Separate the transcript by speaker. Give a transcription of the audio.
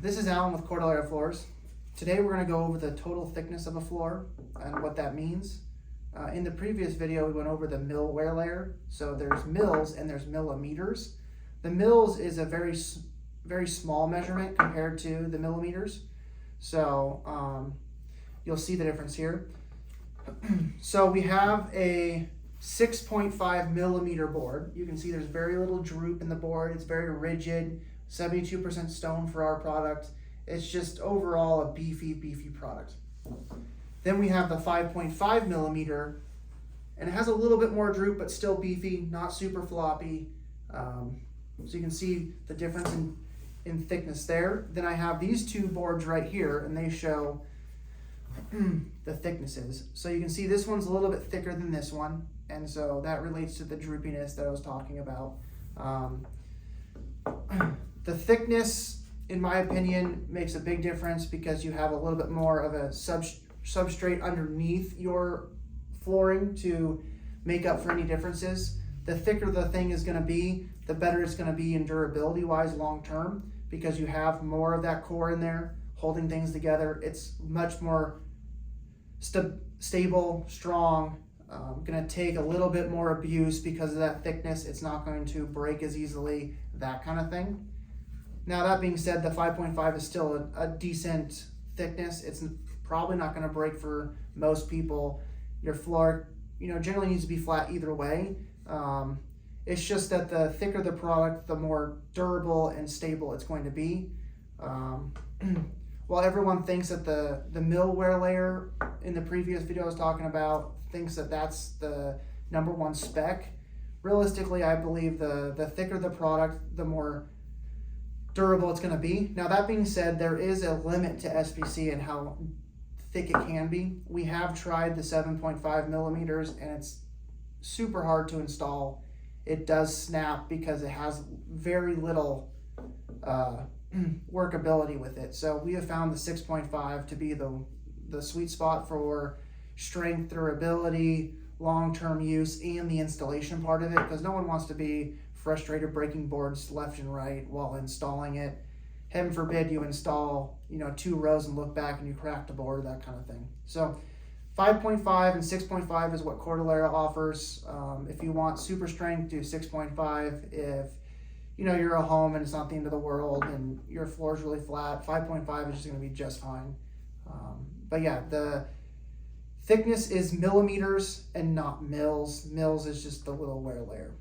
Speaker 1: This is Alan with Cordillera Floors. Today we're going to go over the total thickness of a floor and what that means. In the previous video we went over the mill wear layer. So there's mils and there's millimeters. The mils is a very small measurement compared to the millimeters. So you'll see the difference here. So we have a 6.5 millimeter board. You can see there's very little droop in the board. It's very rigid, 72% stone for our product. It's just overall a beefy product. Then we have the 5.5 millimeter, and it has a little bit more droop, but still beefy, not super floppy. So you can see the difference in thickness there. Then I have these two boards right here, and they show the thicknesses. So you can see this one's a little bit thicker than this one, and so that relates to the droopiness that I was talking about. The thickness, in my opinion, makes a big difference because you have a little bit more of a substrate underneath your flooring to make up for any differences. The thicker the thing is going to be, the better it's going to be in durability wise long term, because you have more of that core in there holding things together. It's much more stable, strong, going to take a little bit more abuse because of that thickness. It's not going to break as easily, that kind of thing. Now that being said, the 5.5 is still a decent thickness. It's probably not going to break for most people. Your floor, generally needs to be flat either way. It's just that the thicker the product, the more durable and stable it's going to be. While everyone thinks that the mill wear layer in the previous video I was talking about thinks that that's the #1 spec, realistically I believe the thicker the product, the more durable it's going to be. Now that being said, there is a limit to SPC and how thick it can be. We have tried the 7.5 millimeters and it's super hard to install. It does snap because it has very little workability with it. So we have found the 6.5 to be the sweet spot for strength, durability, long-term use, and the installation part of it, because no one wants to be frustrated breaking boards left and right while installing it. Heaven forbid you install 2 rows and look back and you crack the board, that kind of thing. So 5.5 and 6.5 is what Cordillera offers. If you want super strength, do 6.5. If you're a home and it's not the end of the world and your floor is really flat, 5.5 is just going to be just fine. But yeah, the thickness is millimeters and not mils. Mils is just the little wear layer.